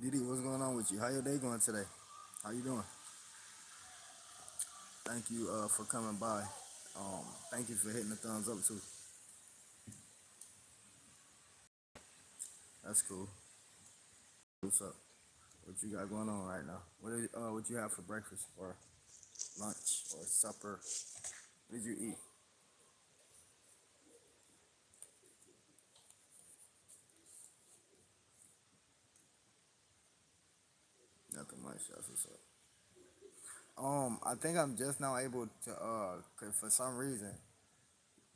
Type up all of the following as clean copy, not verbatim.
Didi, what's going on with you? How your day going today? How you doing? Thank you for coming by. Thank you for hitting the thumbs up too. That's cool. What's up? What you got going on right now? What you have for breakfast or lunch or supper? What did you eat? Nothing much. That's what's up. I think I'm just now able to 'cause for some reason,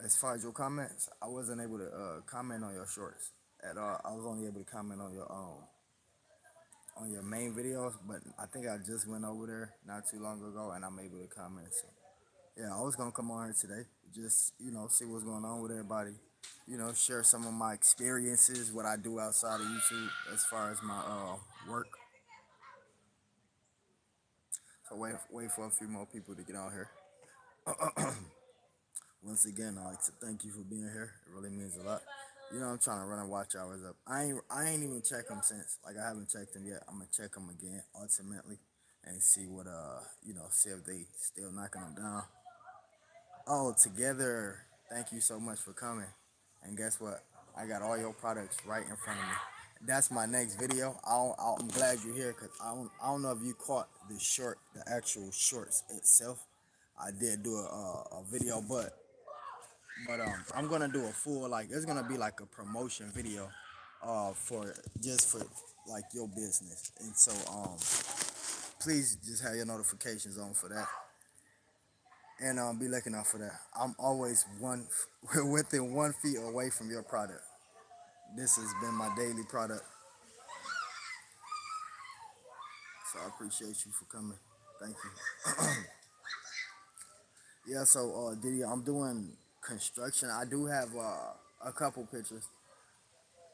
as far as your comments, I wasn't able to comment on your shorts at all. I was only able to comment on your main videos, but I think I just went over there not too long ago and I'm able to comment. So yeah, I was gonna come on here today, just see what's going on with everybody. Share some of my experiences, what I do outside of YouTube as far as my work. So wait for a few more people to get on here. Once again, I'd like to thank you for being here. It really means a lot. I'm trying to run and watch hours up. I ain't even checked them since. Like I haven't checked them yet. I'm gonna check them again ultimately and see what see if they still knocking them down. Oh, together. Thank you so much for coming. And guess what? I got all your products right in front of me. That's my next video. I'm glad you're here because I don't know if you caught the actual shorts itself. I did do a video, but I'm gonna do a full like it's gonna be like a promotion video, for just for like your business, and so please just have your notifications on for that, and be looking out for that. I'm always within 1 feet away from your product. This has been my daily product, so I appreciate you for coming. Thank you. Yeah, so Diddy, I'm doing construction. I do have a couple pictures.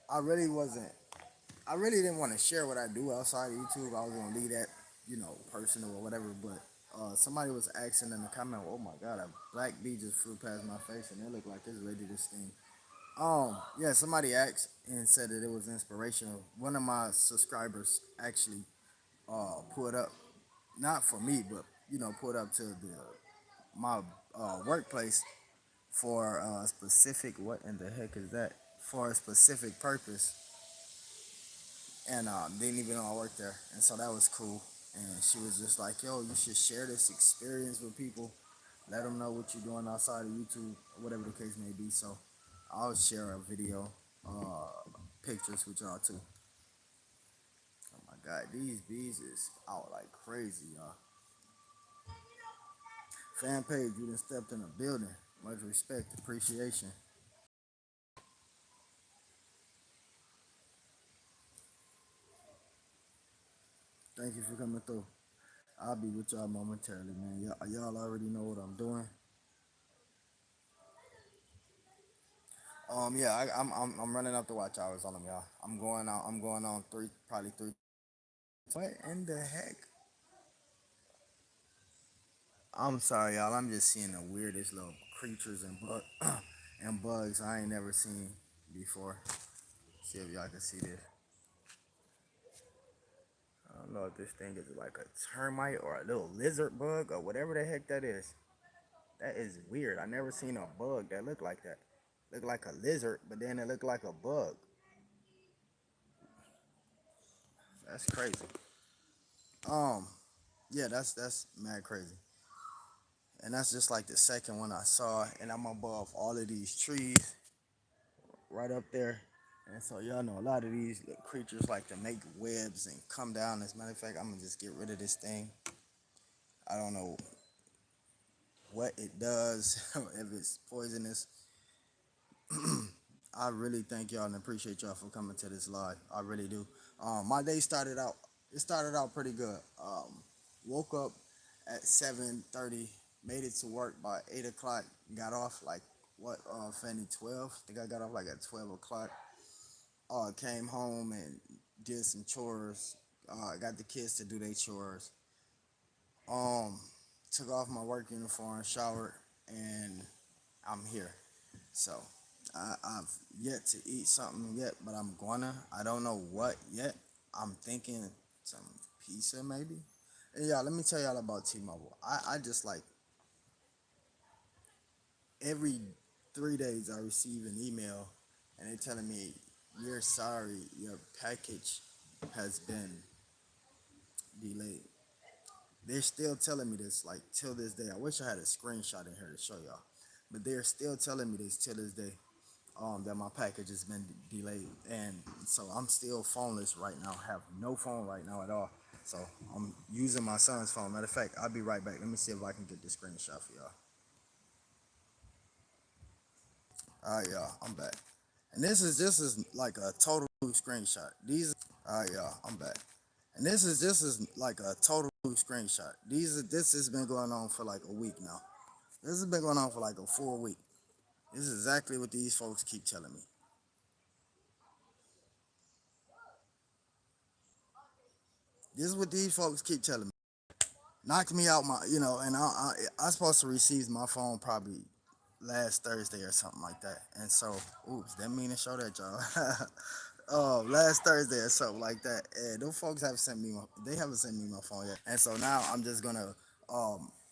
I really wasn't I really didn't want to share what I do outside of YouTube. I was gonna leave that, personal or whatever. But somebody was asking in the comment, "Oh my God, a black bee just flew past my face, and it looked like it's ready to sting." Yeah, somebody asked and said that it was inspirational. One of my subscribers actually pulled up, not for me, but pulled up to my workplace for a specific. What in the heck is that? For a specific purpose, and didn't even know I worked there, and so that was cool. And she was just like, "Yo, you should share this experience with people. Let them know what you're doing outside of YouTube, or whatever the case may be." So I'll share a video, pictures with y'all too. Oh my God, these bees is out like crazy, y'all. Fan page, you done stepped in a building. Much respect, appreciation. Thank you for coming through. I'll be with y'all momentarily, man. Y'all already know what I'm doing. Yeah, I'm running up the watch hours on them, y'all. I'm going on probably three. What in the heck? I'm sorry, y'all. I'm just seeing the weirdest little creatures and bugs I ain't never seen before. See if y'all can see this. I don't know if this thing is like a termite or a little lizard bug or whatever the heck that is. That is weird. I never seen a bug that looked like that. Looked like a lizard, but then it looked like a bug. That's crazy. Um, yeah, that's mad crazy. And that's just like the second one I saw, and I'm above all of these trees right up there. And so y'all know a lot of these little creatures like to make webs and come down. As a matter of fact, I'm gonna just get rid of this thing. I don't know what it does, if it's poisonous. I really thank y'all and appreciate y'all for coming to this live. I really do. My day started out. It started out pretty good. Woke up at 7:30. Made it to work by 8 o'clock. Got off like what? Fanny 12. I think I got off like at 12 o'clock. Came home and did some chores. Got the kids to do their chores. Um, Took off my work uniform, showered, and I'm here. So I've yet to eat something yet, but I'm gonna. I don't know what yet. I'm thinking some pizza maybe. And yeah, let me tell y'all about T-Mobile. I just like every 3 days I receive an email and they're telling me you're sorry, your package has been delayed. They're still telling me this like till this day. I wish I had a screenshot in here to show y'all, but they're still telling me this till this day. That my package has been delayed, and so I'm still phoneless right now. Have no phone right now at all. So I'm using my son's phone. Matter of fact, I'll be right back. Let me see if I can get this screenshot for y'all. All right, y'all, I'm back. And this is like a total screenshot. All right, y'all, I'm back. And this is like a total screenshot. This has been going on for like a week now. This has been going on for like a full week. This is exactly what these folks keep telling me. This is what these folks keep telling me. Knocked me out my, and I supposed to receive my phone probably last Thursday or something like that. And so, oops, didn't mean to show that, y'all. Last Thursday or something like that. And those folks haven't sent me they haven't sent me my phone yet. And so now I'm just gonna,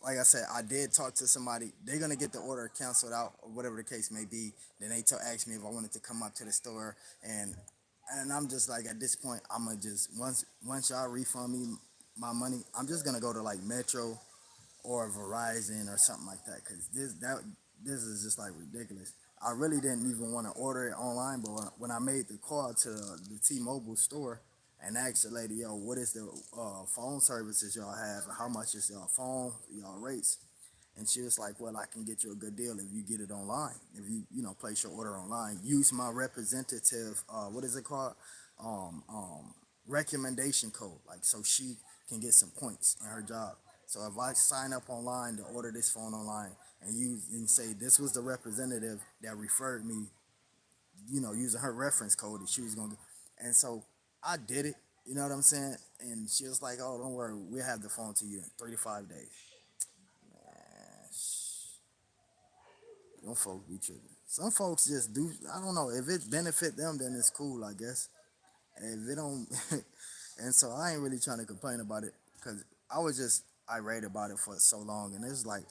like I said, I did talk to somebody. They're gonna get the order canceled out or whatever the case may be. Then they asked me if I wanted to come up to the store, and I'm just like at this point, I'm gonna just once y'all refund me my money, I'm just gonna go to like Metro or Verizon or something like that, because this is just like ridiculous. I really didn't even want to order it online, but when I made the call to the T-Mobile store and asked the lady, yo, what is the phone services y'all have, and how much is y'all phone, y'all rates, and she was like, well, I can get you a good deal if you get it online. If you place your order online, use my representative, what is it called? Um, um, Recommendation code. Like, so she can get some points in her job. So if I sign up online to order this phone online and use and say this was the representative that referred me, using her reference code that she was gonna, and so I did it. You know what I'm saying? And she was like, "Oh, don't worry, we'll have the phone to you in 3 to 5 days." Man, them folks be tripping. Some folks just do. I don't know if it benefit them, then it's cool, I guess. And if it don't, and so I ain't really trying to complain about it because I was just irate about it for so long, and it's like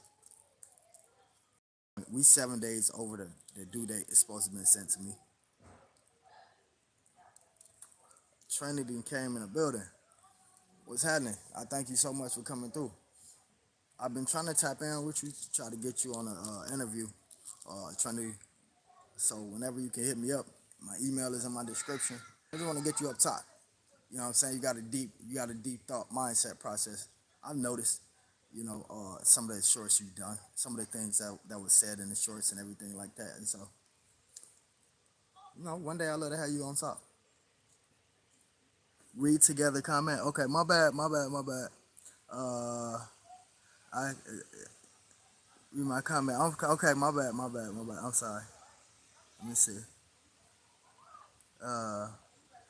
we 7 days over the due date is supposed to be sent to me. Trinity came in the building. What's happening? I thank you so much for coming through. I've been trying to tap in with you, try to get you on an interview. Trinity. So whenever you can hit me up, my email is in my description. I just want to get you up top. You know what I'm saying? You got a deep thought mindset process. I've noticed, some of the shorts you've done, some of the things that was said in the shorts and everything like that. And so, one day I'd love to have you on top. Read together, comment. Okay, my bad, my bad, my bad. Uh, I read my comment. Okay, my bad, my bad, my bad. I'm sorry. Let me see. Uh,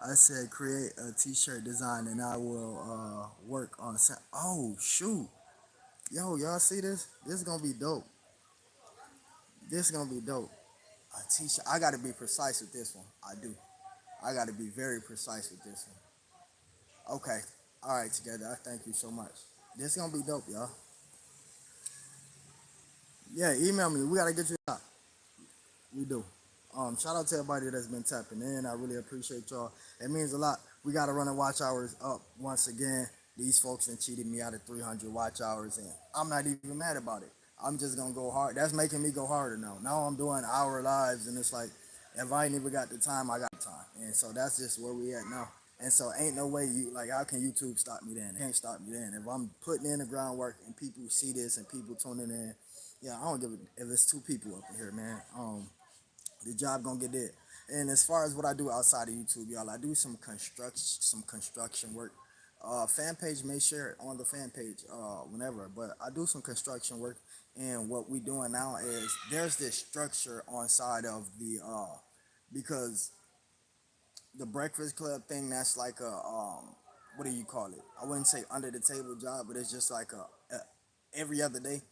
I said create a T-shirt design and I will work on. Oh shoot, yo, y'all see this? This is gonna be dope. This is gonna be dope. A T-shirt. I gotta be precise with this one. I do. I gotta be very precise with this one. Okay. All right, together. I thank you so much. This is gonna be dope, y'all. Yeah, email me. We gotta get you out. We do. Shout out to everybody that's been tapping in. I really appreciate y'all. It means a lot. We gotta run the watch hours up once again. These folks done cheated me out of 300 watch hours, and I'm not even mad about it. I'm just gonna go hard. That's making me go harder now. Now I'm doing hour lives, and it's like, if I ain't even got the time, I got the time, and so that's just where we at now. And so ain't no way how can YouTube stop me then? It can't stop me then. If I'm putting in the groundwork and people see this and people tuning in, yeah, I don't give a if it's two people up in here, man. The job gonna get it. And as far as what I do outside of YouTube, y'all, I do some construction work. Fan page may share it on the fan page whenever, but I do some construction work. And what we doing now is there's this structure on side of the because the Breakfast Club thing, that's like a what do you call it? I wouldn't say under the table job, but it's just like a every other day.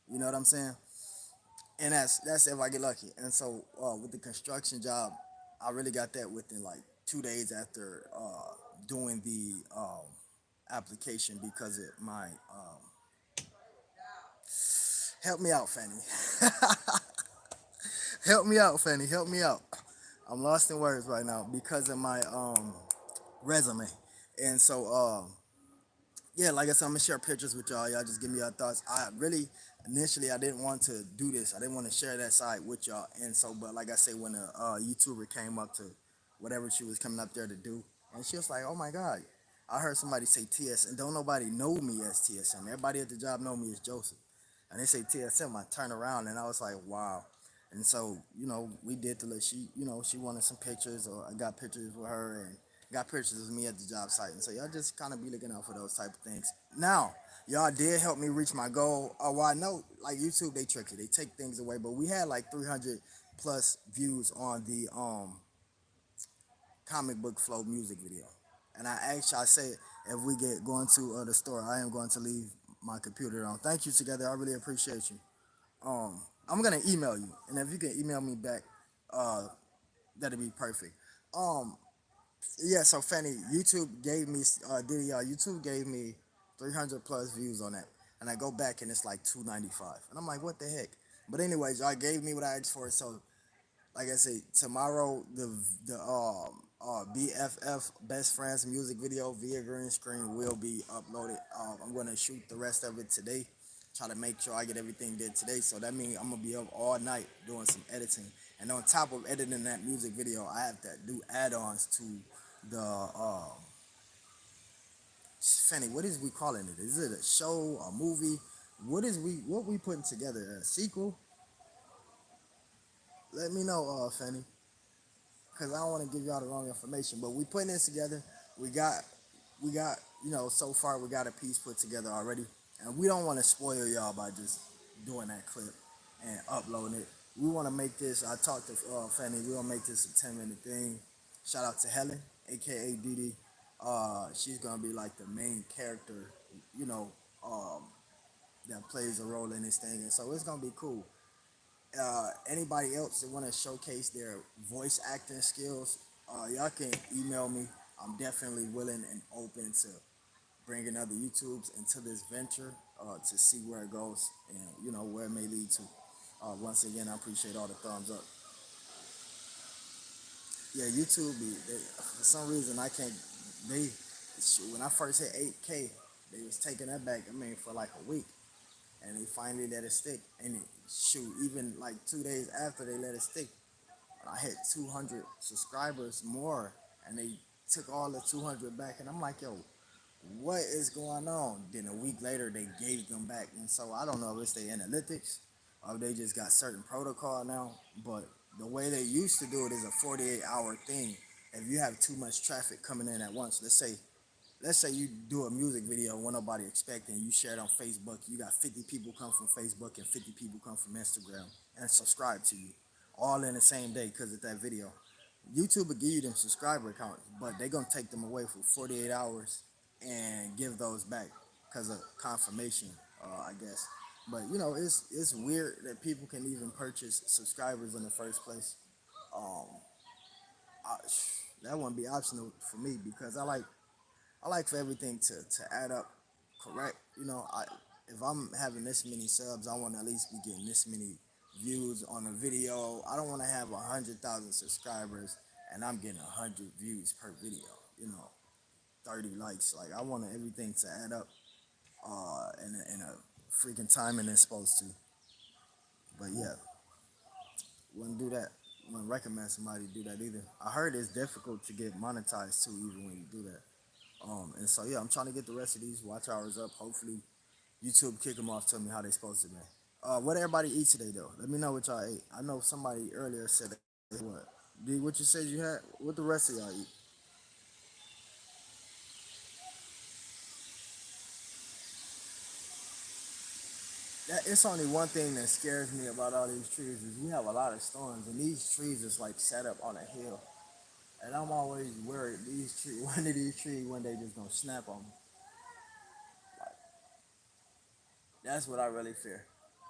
You know what I'm saying? And that's if I get lucky. And so with the construction job, I really got that within like 2 days after doing the application because it might help me out, Fanny. Help me out, Fanny. Help me out. I'm lost in words right now because of my resume, and so yeah, like I said, I'm gonna share pictures with y'all. Y'all just give me your thoughts. I really initially I didn't want to do this. I didn't want to share that side with y'all. And so, but like I said, when a YouTuber came up to whatever she was coming up there to do, and she was like, "Oh my God, I heard somebody say TS, and don't nobody know me as TSM. Everybody at the job know me as Joseph, and they say TSM. I turn around and I was like, wow." And so, we did the list. She wanted some pictures, or I got pictures with her, and got pictures of me at the job site. And so y'all just kind of be looking out for those type of things. Now, y'all did help me reach my goal. Well, I know like YouTube, they tricky. They take things away, but we had like 300 plus views on the comic book flow music video. And I say if we get going to the store, I am going to leave my computer on. Thank you together. I really appreciate you. I'm gonna email you, and if you can email me back, uh, that'd be perfect. Um, yeah, so Fanny, YouTube gave me YouTube gave me 300 plus views on that, and I go back and it's like 295, and I'm like, what the heck? But anyways, y'all gave me what I asked for, so like I say, tomorrow the BFF Best Friends music video via green screen will be uploaded. I'm gonna shoot the rest of it today. Try to make sure I get everything did today. So that means I'm gonna be up all night doing some editing. And on top of editing that music video, I have to do add-ons to the Fanny. What is we calling it? Is it a show, a movie? What we putting together? A sequel? Let me know, Fanny, because I don't want to give y'all the wrong information. But we putting this together. We got, we got, so far we got a piece put together already, and we don't want to spoil y'all by just doing that clip and uploading it. We want to make this. I talked to Fanny. We want to make this a 10-minute thing. Shout out to Helen, aka Didi. She's gonna be like the main character, you know, um, that plays a role in this thing, and so it's gonna be cool. Anybody else that want to showcase their voice acting skills, y'all can email me. I'm definitely willing and open to bringing other YouTubes into this venture to see where it goes and where it may lead to. Once again, I appreciate all the thumbs up. Yeah, YouTube. For some reason, I can't. They when I first hit 8K, they was taking that back. I mean, for like a week, and they finally let it stick. And even like 2 days after they let it stick, I hit 200 subscribers more, and they took all the 200 back, and I'm like, yo, what is going on? Then a week later, they gave them back, and so I don't know if it's the analytics or they just got certain protocol now. But the way they used to do it is a 48-hour thing. If you have too much traffic coming in at once, let's say you do a music video when nobody expecting, you share it on Facebook, you got 50 people come from Facebook and 50 people come from Instagram and subscribe to you all in the same day because of that video. YouTube will give you them subscriber accounts, but they're gonna take them away for 48 hours and give those back because of confirmation, I guess. But it's weird that people can even purchase subscribers in the first place. Um, I, that wouldn't be optional for me because I like for everything to add up correct. If I'm having this many subs, I want to at least be getting this many views on a video. I don't want to have 100,000 subscribers and I'm getting 100 views per video. You know, 30 likes. Like I want everything to add up in a freaking time and it's supposed to. But yeah, wouldn't do that. Wouldn't recommend somebody do that either. I heard it's difficult to get monetized too, even when you do that. And so yeah, I'm trying to get the rest of these watch hours up. Hopefully, YouTube kick them off. Tell me how they supposed to be. What everybody eat today though? Let me know what y'all ate. I know somebody earlier said that. What? D, what you said you had? What the rest of y'all eat? It's only one thing that scares me about all these trees is we have a lot of storms and these trees is like set up on a hill, and I'm always worried these trees, one of these trees, one day just gonna snap on me. That's what I really fear.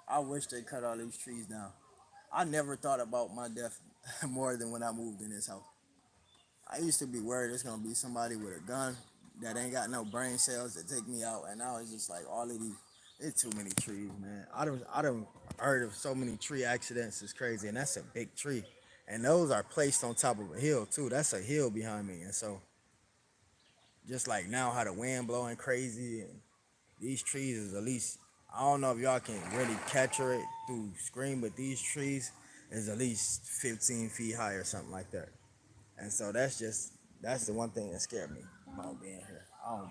I wish they cut all these trees down. I never thought about my death more than when I moved in this house. I used to be worried it's gonna be somebody with a gun that ain't got no brain cells to take me out, and now it's just like all of these. It's too many trees, man. I don't heard of so many tree accidents. It's crazy, and that's a big tree, and those are placed on top of a hill too. That's a hill behind me, and so just like now, how the wind blowing crazy, and these trees is at least. I don't know if y'all can really capture it through screen, but these trees is at least 15 feet high or something like that. And so that's the one thing that scared me about being here.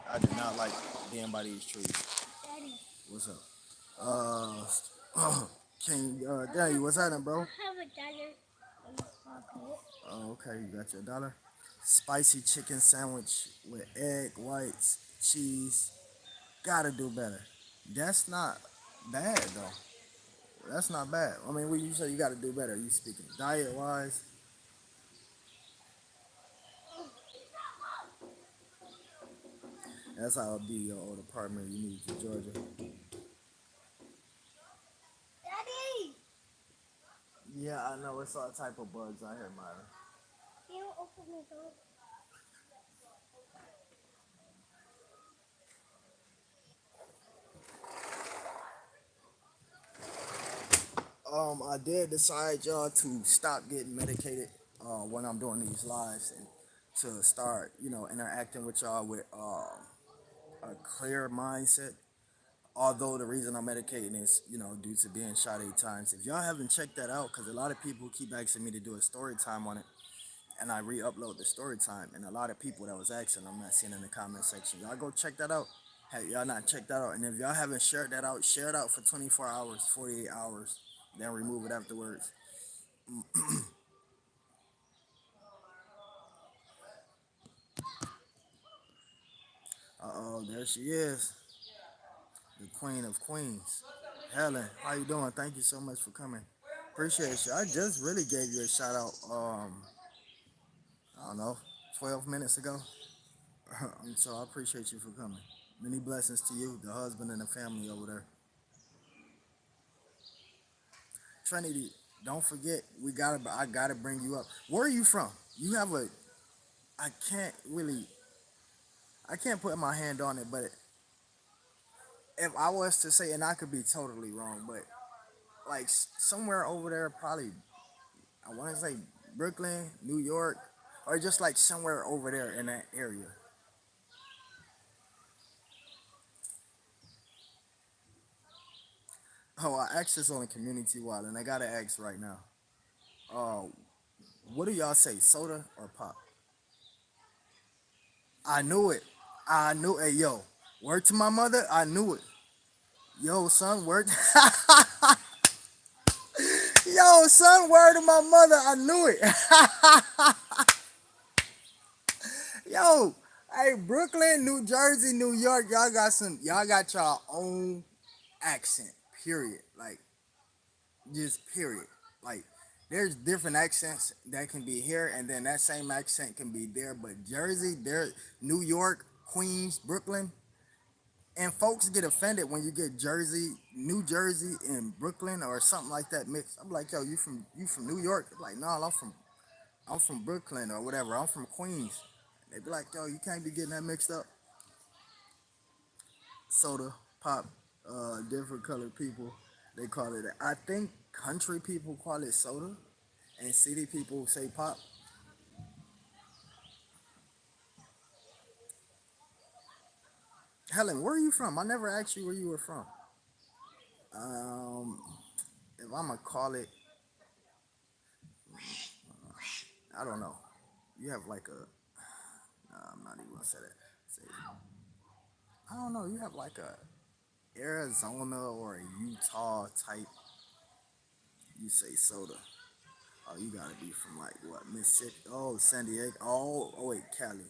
I do not like being by these trees. What's up? Can Daddy, what's happening, bro? I have a dollar. Oh, okay, you got your dollar. Spicy chicken sandwich with egg whites, cheese. Gotta do better. That's not bad though. That's not bad. I mean, when you say you gotta do better, you speaking diet wise. That's how it'll be your old apartment you moved to Georgia. Daddy! Yeah, I know it's all type of bugs out here, Myra. Can you open the door? I did decide, y'all, to stop getting medicated when I'm doing these lives and to start, interacting with y'all with a clear mindset. Although the reason I'm medicating is, due to being shot 8 times. If y'all haven't checked that out, because a lot of people keep asking me to do a story time on it, and I re-upload the story time, and a lot of people that was asking, I'm not seeing in the comment section. Y'all go check that out. Have y'all not checked that out? And if y'all haven't shared that out, share it out for 24 hours, 48 hours, then remove it afterwards. Uh oh, there she is, the queen of queens. Helen, how you doing? Thank you so much for coming. Appreciate you. I just really gave you a shout out. I don't know, 12 minutes ago. And so I appreciate you for coming. Many blessings to you, the husband, and the family over there. Trinity, don't forget, I gotta bring you up. Where are you from? You have a, I can't really, I can't put my hand on it, but if I was to say, and I could be totally wrong, but like somewhere over there, probably, I want to say Brooklyn, New York, or just like somewhere over there in that area. Oh, I asked this on a community wall, and I gotta ask right now. Uh, what do y'all say, soda or pop? I knew it. I knew. Hey, yo, word to my mother. I knew it. Yo, son, word. Yo, son, word to my mother. I knew it. Yo, hey, Brooklyn, New Jersey, New York, y'all got y'all own accent. Period. Like, just period. Like, there's different accents that can be here, and then that same accent can be there. But Jersey, there, New York, Queens, Brooklyn, and folks get offended when you get Jersey, New Jersey, and Brooklyn or something like that mixed. I'm like, yo, you from New York? They're like, no, I'm from Brooklyn or whatever. I'm from Queens. They be like, yo, you can't be getting that mixed up. Soda, pop, different colored people, they call it. I think country people call it soda, and city people say pop. Helen, where are you from? I never asked you where you were from. Um, if I'm gonna call it, I don't know. You have like a. I'm not even gonna say that. Say, I don't know. You have like a Arizona or a Utah type. You say soda. Oh, you gotta be from like what Mississippi? Oh, San Diego. Oh wait, Cali.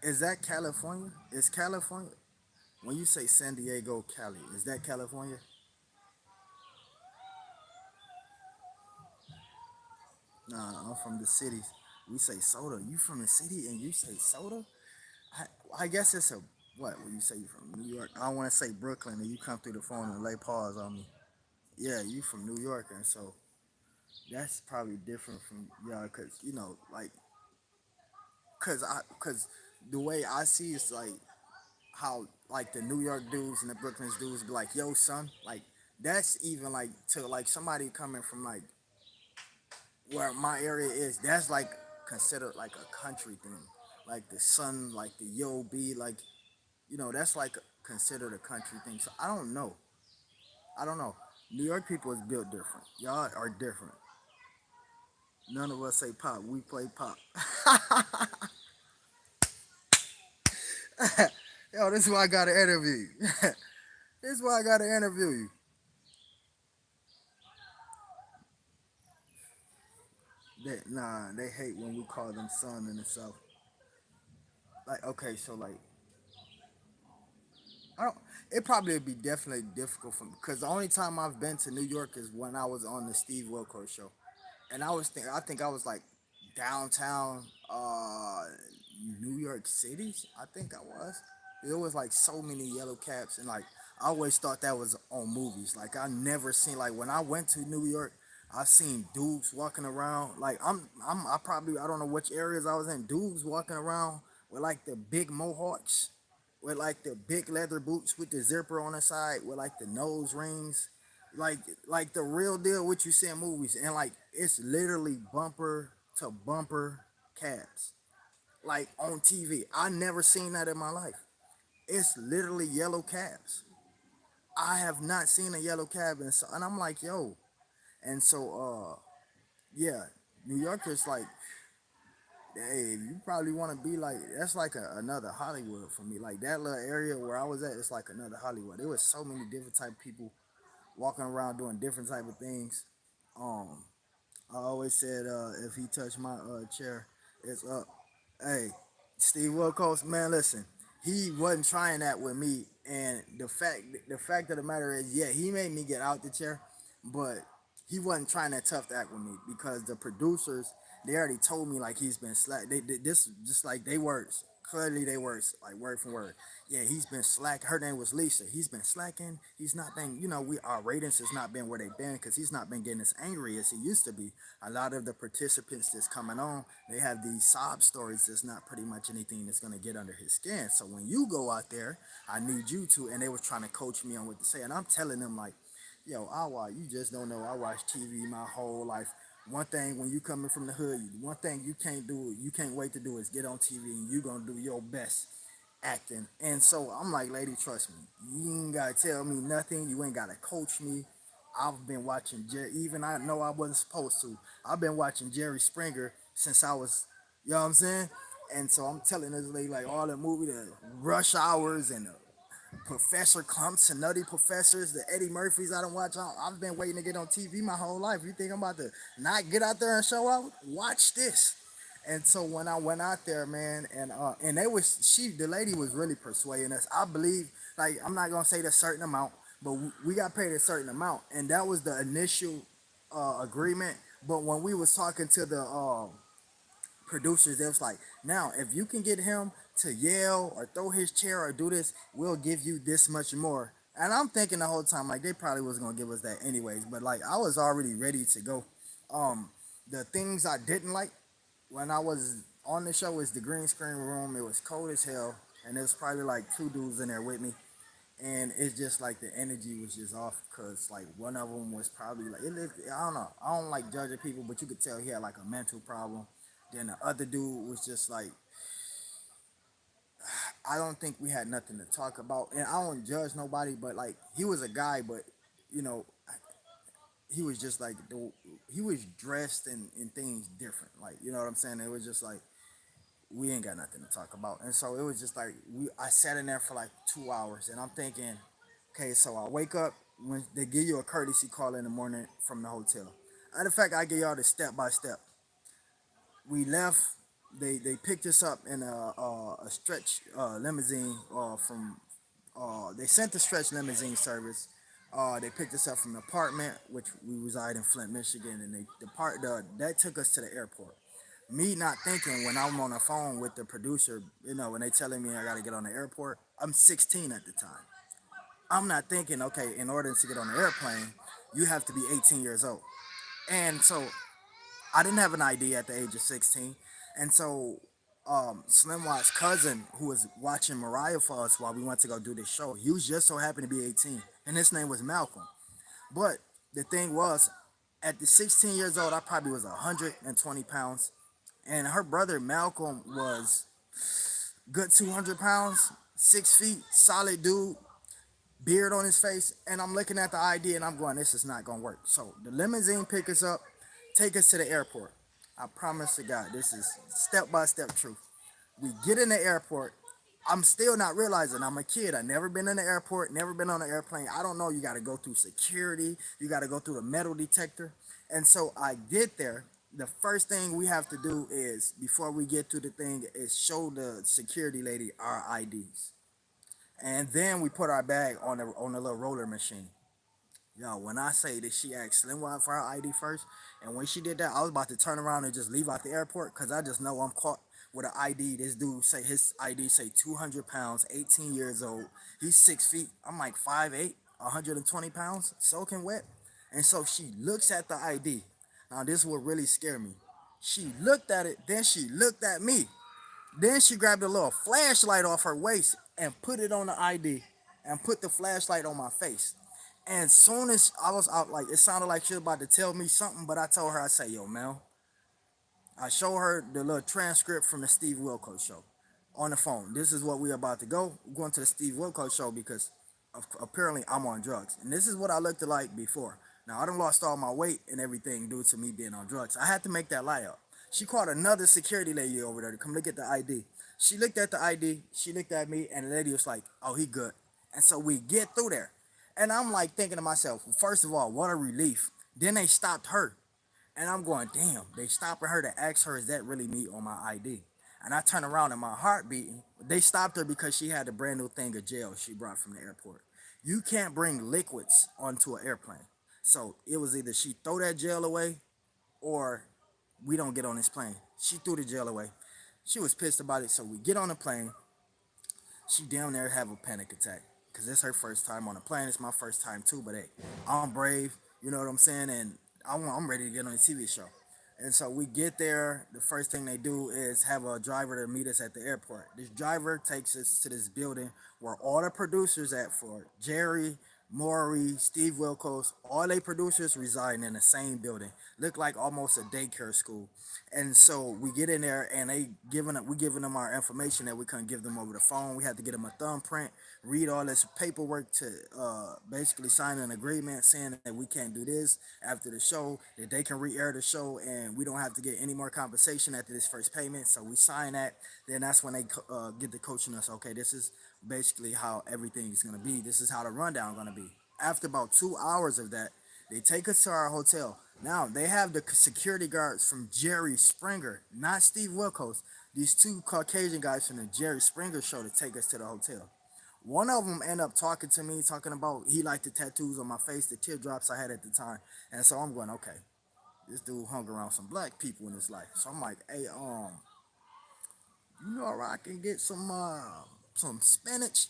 Is that California? Is California? When you say San Diego, Cali, is that California? Nah, I'm from the cities. We say soda. You from the city and you say soda? I guess it's a what when you say you from New York. I don't want to say Brooklyn and you come through the phone and lay paws on me. Yeah, you from New York, and so that's probably different from y'all, cause like cause the way I see it's like how like the New York dudes and the Brooklyn dudes be like, yo son, like that's even like to like somebody coming from like where my area is, that's like considered like a country thing. Like the son, like the yo B, like that's like considered a country thing. So I don't know. I don't know. New York people is built different. Y'all are different. None of us say pop. We play pop. Yo, this is why I gotta interview you. This is why I gotta interview you. They hate when we call them son in the South. Like, okay, so like, I don't. It probably would be definitely difficult for me because the only time I've been to New York is when I was on the Steve Wilkos show, and I think I was like downtown, New York City. I think I was. There was like so many yellow caps, and like I always thought that was on movies. Like I never seen like when I went to New York, I seen dudes walking around. Like I probably I don't know which areas I was in. Dudes walking around with like the big mohawks, with like the big leather boots with the zipper on the side, with like the nose rings, like like the real deal what you see in movies, and like it's literally bumper to bumper cabs, like on TV. I never seen that in my life. It's literally yellow cabs. I have not seen a yellow cab, and I'm like, yo, and so yeah, New Yorkers like, hey, you probably want to be like that's like another Hollywood for me. Like that little area where I was at, it's like another Hollywood. There was so many different type of people walking around doing different type of things. Um, I always said if he touched my chair, it's up. Hey, Steve Wilkos, man, listen, he wasn't trying that with me, and the fact of the matter is, yeah, he made me get out the chair, but he wasn't trying that tough to act with me because the producers they already told me like he's been slack. This just like they words clearly they words like word for word. Yeah, he's been slack. Her name was Lisa. He's been slacking. He's not been, we our ratings has not been where they've been because he's not been getting as angry as he used to be. A lot of the participants that's coming on, they have these sob stories that's not pretty much anything that's gonna get under his skin. So when you go out there, I need you to, and they was trying to coach me on what to say, and I'm telling them like, yo, you just don't know. I watch TV my whole life. One thing when you coming from the hood, one thing you can't wait to do is get on TV and you gonna do your best acting. And so I'm like, lady, trust me. You ain't gotta tell me nothing. You ain't gotta coach me. I've been watching Jerry, even I know I wasn't supposed to. I've been watching Jerry Springer since I was, you know what I'm saying? And so I'm telling this lady like all the movie, the Rush Hours and the Professor Clumps and Nutty Professors, the Eddie Murphys I don't watch. I've been waiting to get on TV my whole life. You think I'm about to not get out there and show out? Watch this. And so when I went out there, man, and the lady was really persuading us. I believe, like I'm not gonna say the certain amount, but we got paid a certain amount, and that was the initial agreement. But when we was talking to the producers, they was like, now if you can get him to yell or throw his chair or do this, we'll give you this much more. And I'm thinking the whole time like they probably was gonna give us that anyways, but like I was already ready to go. Um, the things I didn't like when I was on the show is the green screen room. It was cold as hell, and there's probably like two dudes in there with me, and it's just like the energy was just off because like one of them was probably like I don't know. I don't like judging people, but you could tell he had like a mental problem. Then the other dude was just like I don't think we had nothing to talk about, and I don't judge nobody, but like he was a guy, but you know he was just like he was dressed in things different, like you know what I'm saying. It was just like we ain't got nothing to talk about. And so it was just like I sat in there for like 2 hours and I'm thinking, okay, so I wake up when they give you a courtesy call in the morning from the hotel. Matter of fact, I give y'all the step by step. We left. They picked us up in a stretch limousine from. They sent the stretch limousine service. They picked us up from the apartment, which we reside in Flint, Michigan, and that took us to the airport. Me not thinking when I'm on the phone with the producer, when they telling me I got to get on the airport. I'm 16 at the time. I'm not thinking, okay, in order to get on the airplane, you have to be 18 years old. And so I didn't have an ID at the age of 16. And so Slim Watt's cousin, who was watching Mariah for us while we went to go do this show, he was just so happy to be 18, and his name was Malcolm. But the thing was, at the 16 years old, I probably was 120 pounds, and her brother Malcolm was good 200 pounds, 6 feet, solid dude, beard on his face, and I'm looking at the ID and I'm going, this is not gonna work. So the limousine pick us up, take us to the airport. I promise to God, this is step by step truth. We get in the airport. I'm still not realizing I'm a kid. I never been in the airport, never been on an airplane. I don't know. You got to go through security. You got to go through the metal detector. And so I get there. The first thing we have to do is before we get to the thing is show the security lady our IDs, and then we put our bag on the little roller machine. Yo, when I say that she asked Slim Wide for her ID first, and when she did that, I was about to turn around and just leave out the airport because I just know I'm caught with an ID. This dude say his ID say 200 pounds, 18 years old. He's 6 feet. I'm like 5'8", 120 pounds, soaking wet. And so she looks at the ID. Now this will really scare me. She looked at it, then she looked at me. Then she grabbed a little flashlight off her waist and put it on the ID and put the flashlight on my face. And soon as I was out, like it sounded like she was about to tell me something, but I told her, I say, yo, Mel, I show her the little transcript from the Steve Wilkos show on the phone. This is what we're about to go. We're going to the Steve Wilkos show because apparently I'm on drugs. And this is what I looked like before. Now, I done lost all my weight and everything due to me being on drugs. I had to make that lie up. She called another security lady over there to come look at the ID. She looked at the ID, she looked at me, and the lady was like, oh, he good. And so we get through there. And I'm like thinking to myself, well, first of all, what a relief. Then they stopped her. And I'm going, damn, they stopping her to ask her, is that really me on my ID? And I turn around and my heart beating. They stopped her because she had a brand new thing of gel she brought from the airport. You can't bring liquids onto an airplane. So it was either she throw that gel away or we don't get on this plane. She threw the gel away. She was pissed about it. So we get on the plane. She down there have a panic attack because it's her first time on a plane. It's my first time too, but hey, I'm brave. You know what I'm saying? And I'm ready to get on a TV show. And so we get there. The first thing they do is have a driver to meet us at the airport. This driver takes us to this building where all the producers at for Jerry, Maury, Steve Wilkos, all they producers reside in the same building. Look like almost a daycare school. And so we get in there and we giving them our information that we couldn't give them over the phone. We had to get them a thumbprint, read all this paperwork to basically sign an agreement saying that we can't do this after the show, that they can re-air the show and we don't have to get any more compensation after this first payment. So we sign that. Then that's when they get to coaching us. Okay, this is basically how everything is going to be. This is how the rundown going to be. After about 2 hours of that, they take us to our hotel. Now, they have the security guards from Jerry Springer, not Steve Wilkos. These two Caucasian guys from the Jerry Springer show to take us to the hotel. One of them ended up talking to me, talking about he liked the tattoos on my face, the teardrops I had at the time. And so I'm going, okay, this dude hung around some black people in his life. So I'm like, hey, you know where I can get some spinach?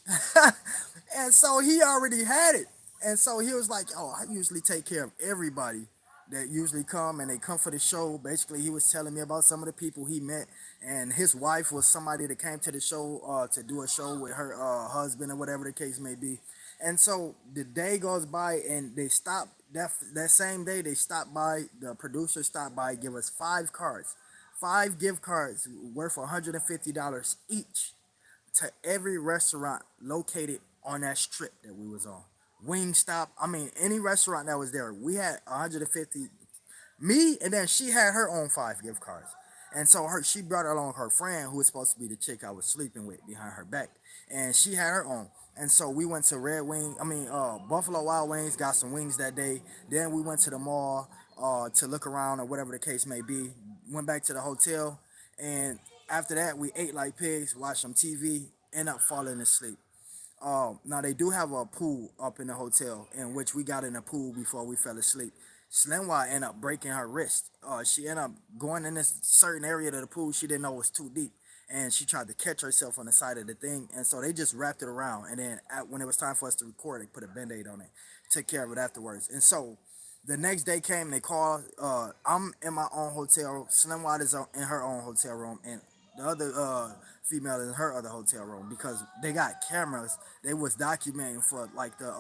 And so he already had it. And so he was like, oh, I usually take care of everybody that usually come and they come for the show. Basically, he was telling me about some of the people he met, and his wife was somebody that came to the show to do a show with her husband or whatever the case may be. And so the day goes by and they stop that same day they stopped by, the producer stopped by, give us 5 cards, 5 gift cards worth $150 each to every restaurant located on that strip that we was on. Wingstop, I mean any restaurant that was there. We had 150, me, and then she had her own 5 gift cards. And so she brought along her friend who was supposed to be the chick I was sleeping with behind her back. And she had her own. And so we went to Buffalo Wild Wings, got some wings that day. Then we went to the mall to look around or whatever the case may be. Went back to the hotel. And after that, we ate like pigs, watched some TV, end up falling asleep. Now they do have a pool up in the hotel in which we got in the pool before we fell asleep. Slimwa ended up breaking her wrist. She ended up going in this certain area of the pool she didn't know was too deep, and she tried to catch herself on the side of the thing, and so they just wrapped it around. And then when it was time for us to record, they put a band-aid on it, took care of it afterwards. And so the next day came, they called. I'm in my own hotel. Slimwa is in her own hotel room, and the other female in her other hotel room because they got cameras. They was documenting for like the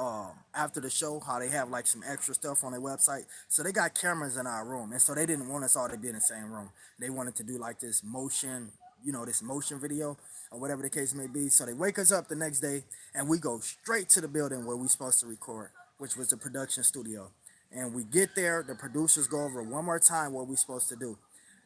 after the show how they have like some extra stuff on their website. So they got cameras in our room, and so they didn't want us all to be in the same room. They wanted to do like this motion, this motion video or whatever the case may be. So they wake us up the next day, and we go straight to the building where we supposed to record, which was the production studio. And we get there, the producers go over one more time what we supposed to do.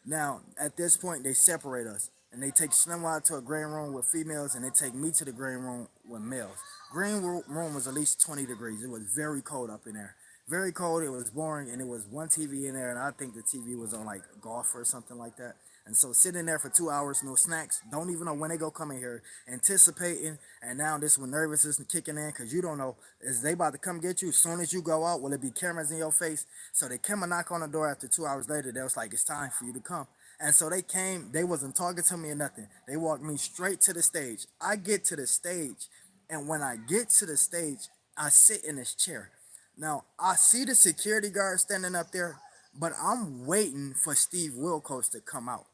Now, at this point, they separate us and they take Slim out to a green room with females and they take me to the green room with males. Room was at least 20 degrees. It was very cold up in there. Very cold. It was boring, and it was one TV in there, and I think the TV was on like golf or something like that. And so sitting there for 2 hours, no snacks, don't even know when they go come in here, anticipating, and now this when nervousness is kicking in because you don't know is they about to come get you as soon as you go out. Will it be cameras in your face? So they came and knock on the door after 2 hours later. They was like, it's time for you to come. And so they came. They wasn't talking to me or nothing. They walked me straight to the stage. I get to the stage, and when I get to the stage, I sit in this chair. Now, I see the security guard standing up there, but I'm waiting for Steve Wilkos to come out.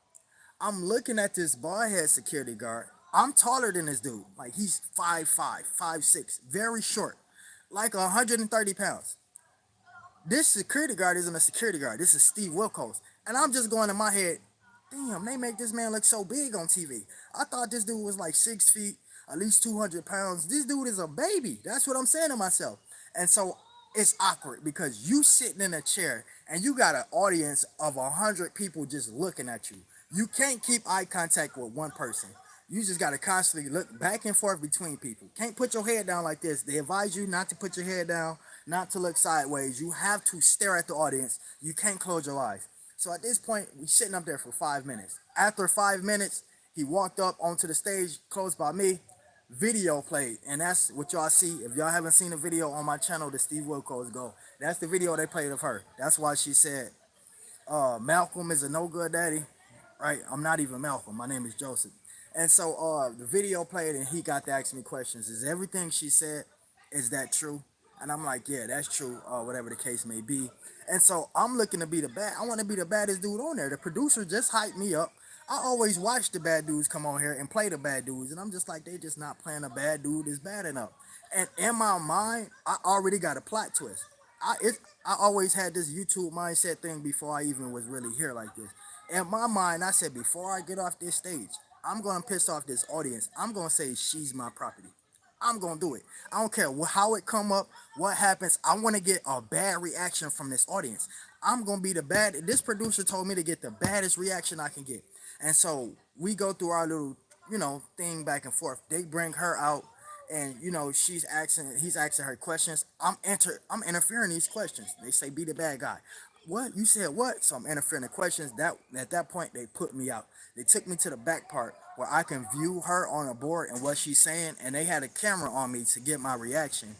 I'm looking at this bald head security guard. I'm taller than this dude. Like he's 5'5", 5'6", very short, like 130 pounds. This security guard isn't a security guard. This is Steve Wilkos. And I'm just going in my head, damn, they make this man look so big on TV. I thought this dude was like 6 feet, at least 200 pounds. This dude is a baby. That's what I'm saying to myself. And so it's awkward because you sitting in a chair and you got an audience of 100 people just looking at you. You can't keep eye contact with one person. You just got to constantly look back and forth between people. Can't put your head down like this. They advise you not to put your head down, not to look sideways. You have to stare at the audience. You can't close your eyes. So at this point, we sitting up there for 5 minutes. After 5 minutes, he walked up onto the stage close by me. Video played, and that's what y'all see. If y'all haven't seen the video on my channel, the Steve Wilkos go. That's the video they played of her. That's why she said, Malcolm is a no good daddy, right? I'm not even Malcolm. My name is Joseph. And so the video played, and he got to ask me questions. Is everything she said, is that true? And I'm like, yeah, that's true, whatever the case may be. And so I'm looking to be I want to be the baddest dude on there. The producer just hyped me up. I always watch the bad dudes come on here and play the bad dudes, and I'm just like, they just not playing a bad dude is bad enough. And in my mind, I already got a plot twist. I always had this YouTube mindset thing before I even was really here like this. In my mind, I said before I get off this stage, I'm gonna piss off this audience. I'm gonna say she's my property. I'm gonna do it. I don't care how it come up, what happens. I want to get a bad reaction from this audience. I'm gonna be the bad. This producer told me to get the baddest reaction I can get, and so we go through our little, thing back and forth. They bring her out, and he's asking her questions. I'm interfering these questions. They say be the bad guy. What you said? What? So I'm interfering in questions. That at that point they put me out. They took me to the back part where I can view her on a board and what she's saying, and they had a camera on me to get my reaction.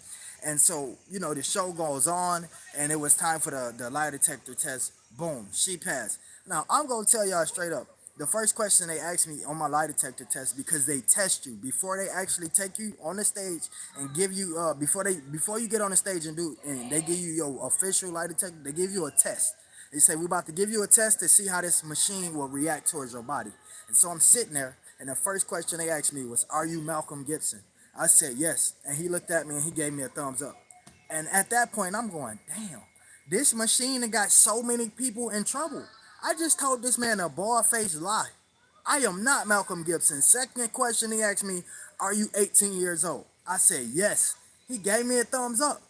And so, the show goes on, and it was time for the lie detector test. Boom, she passed. Now, I'm going to tell y'all straight up. The first question they asked me on my lie detector test, because they test you before they actually take you on the stage and give you before you get on the stage and they give you your official lie detector, they give you a test. They say we're about to give you a test to see how this machine will react towards your body. And so I'm sitting there, and the first question they asked me was, "Are you Malcolm Gibson?" I said yes, and he looked at me and he gave me a thumbs up. And at that point, I'm going, damn, this machine got so many people in trouble. I just told this man a bald-faced lie. I am not Malcolm Gibson. Second question he asked me, "Are you 18 years old?" I said yes. He gave me a thumbs up.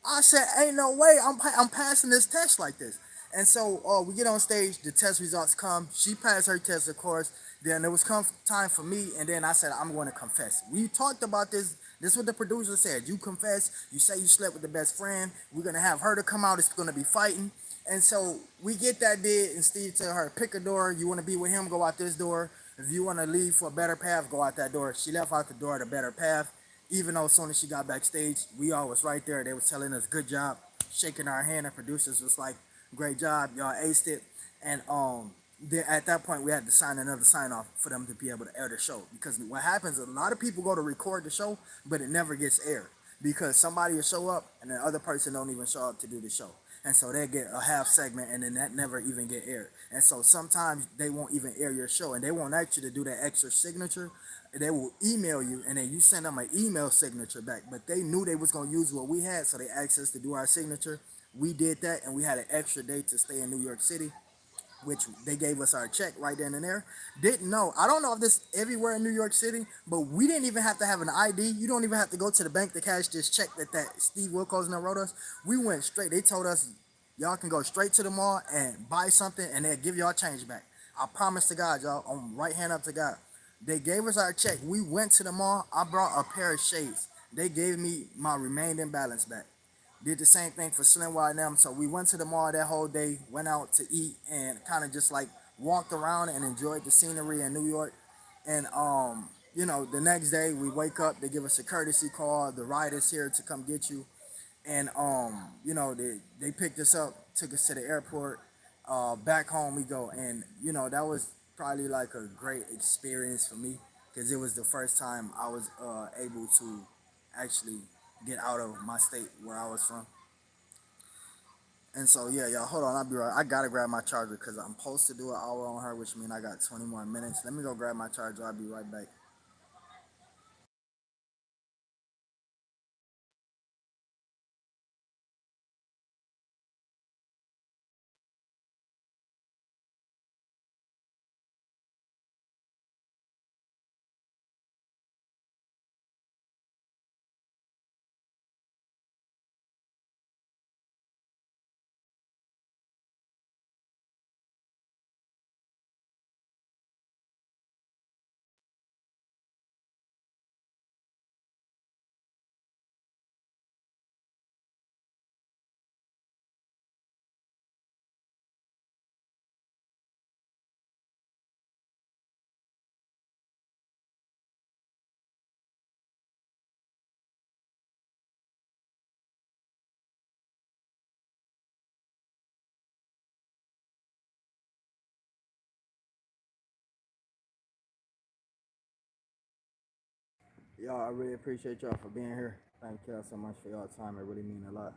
I said, ain't no way I'm passing this test like this. And so we get on stage, the test results come. She passed her test, of course. Then it was time for me, and then I said, I'm going to confess. We talked about this. This is what the producer said. You confess. You say you slept with the best friend. We're going to have her to come out. It's going to be fighting. And so we get that did, and Steve tell her, pick a door. You want to be with him, go out this door. If you want to leave for a better path, go out that door. She left out the door, the better path. Even though as soon as she got backstage, we all was right there. They was telling us good job, shaking our hand. And producers was like, great job, y'all aced it. And then at that point, we had to sign another sign off for them to be able to air the show. Because what happens, a lot of people go to record the show, but it never gets aired because somebody will show up and the other person don't even show up to do the show. and so they get a half segment, and then that never even get aired. And so sometimes they won't even air your show, and they won't ask you to do that extra signature. They will email you, and then you send them an email signature back. But they knew they was gonna use what we had, so they asked us to do our signature. We did that, and we had an extra day to stay in New York City, which they gave us our check right then and there. Didn't know. I don't know if this everywhere in New York City, but we didn't even have to have an ID. You don't even have to go to the bank to cash this check that Steve Wilkos wrote us. We went straight. They told us y'all can go straight to the mall and buy something, and they'll give y'all change back. I promise to God, y'all, on right hand up to God. They gave us our check. We went to the mall. I brought a pair of shades. They gave me my remaining balance back. Did the same thing for Slim Y and them. So we went to the mall that whole day, went out to eat, and kind of just like walked around and enjoyed the scenery in New York. And the next day we wake up, they give us a courtesy call. The ride is here to come get you. And they picked us up, took us to the airport. Back home we go, and that was probably like a great experience for me because it was the first time I was able to actually get out of my state where I was from. And so yeah, y'all, hold on, I'll be right. I gotta grab my charger because I'm supposed to do an hour on her, which means I got 20 more minutes. Let me go grab my charger. I'll be right back. Y'all, I really appreciate y'all for being here. Thank y'all so much for y'all time. It really means a lot.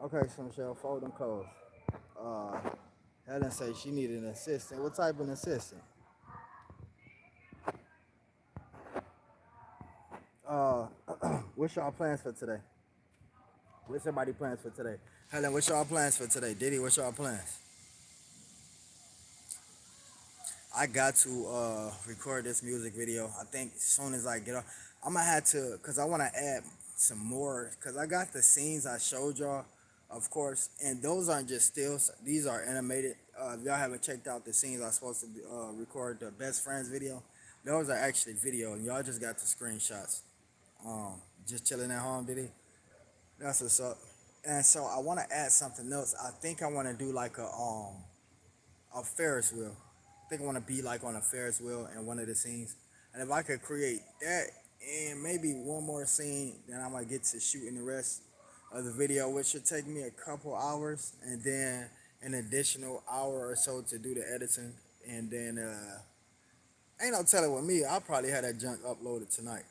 Okay, so Michelle, fold them clothes. Uh, Helen say she needed an assistant. What type of an assistant? Uh, what's y'all plans for today? What's everybody plans for today? Helen, what's y'all plans for today? Diddy, what's y'all plans? I got to record this music video. I think as soon as I get off, I'm gonna have to, cause I want to add some more, cause I got the scenes I showed y'all, of course, and those aren't just stills. These are animated. If y'all haven't checked out the scenes I was supposed to record the best friends video, those are actually video, and y'all just got the screenshots. Um, just chilling at home, did he? That's what's up. And so I want to add something else. I think I want to do like a Ferris wheel. I think I want to be like on a Ferris wheel in one of the scenes. And if I could create that and maybe one more scene, then I might get to shooting the rest of the video, which should take me a couple hours, and then an additional hour or so to do the editing. And then ain't no telling with me. I'll probably have that junk uploaded tonight.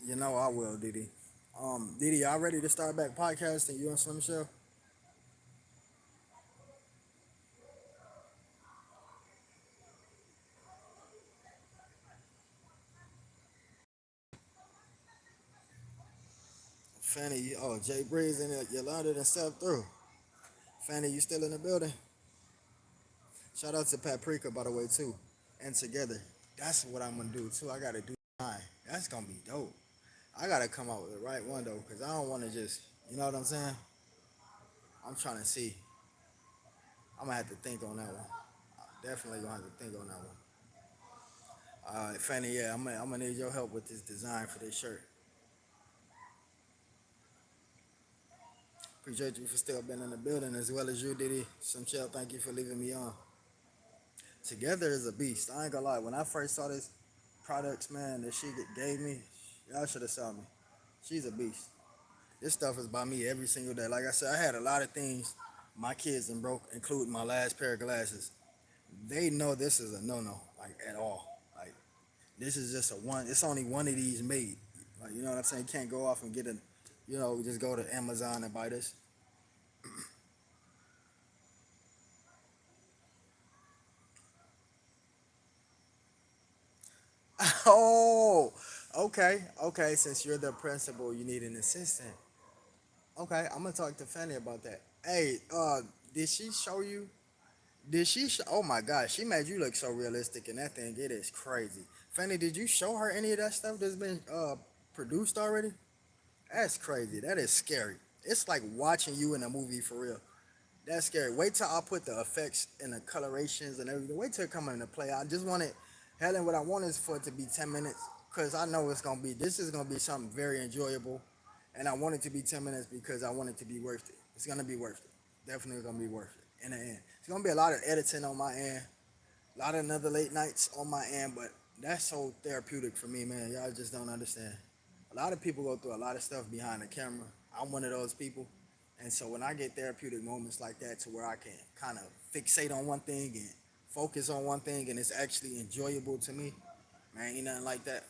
You know I will, Didi. Didi, y'all ready to start back podcasting? You and Slim Show? Fanny, oh, Jay Breeze and Yolanda and Step through. Fanny, you still in the building? Shout out to Paprika, by the way, too. And together. That's what I'm gonna do too. I gotta do mine. That's gonna be dope. I gotta come out with the right one though, cause I don't wanna just, you know what I'm saying? I'm trying to see. I'm gonna have to think on that one. Definitely gonna have to think on that one. Fanny, yeah, I'm gonna need your help with this design for this shirt. Appreciate you for still being in the building as well as you, Diddy. Some shell, thank you for leaving me on. Together is a beast. I ain't gonna lie. When I first saw this products, man, that she gave me, y'all should have saw me. She's a beast. This stuff is by me every single day. Like I said, I had a lot of things my kids and broke, including my last pair of glasses. They know this is a no-no, like at all. Like this is just a one. It's only one of these made. Like you know what I'm saying? You can't go off and get Just go to Amazon and buy this. Oh, okay, okay. Since you're the principal, you need an assistant. Okay, I'm gonna talk to Fanny about that. Hey, did she show you? Did she? Oh my gosh, she made you look so realistic in that thing. It is crazy. Fanny, did you show her any of that stuff that's been produced already? That's crazy. That is scary. It's like watching you in a movie for real. That's scary. Wait till I put the effects and the colorations and everything. Wait till it come into play. I just want it, Helen. What I want is for it to be 10 minutes, because I know it's gonna be. This is gonna be something very enjoyable, and I want it to be 10 minutes because I want it to be worth it. It's gonna be worth it. Definitely gonna be worth it in the end. It's gonna be a lot of editing on my end, a lot of another late nights on my end, but that's so therapeutic for me, man. Y'all just don't understand. A lot of people go through a lot of stuff behind the camera. I'm one of those people. And so when I get therapeutic moments like that to where I can kind of fixate on one thing and focus on one thing and it's actually enjoyable to me, man, ain't nothing like that.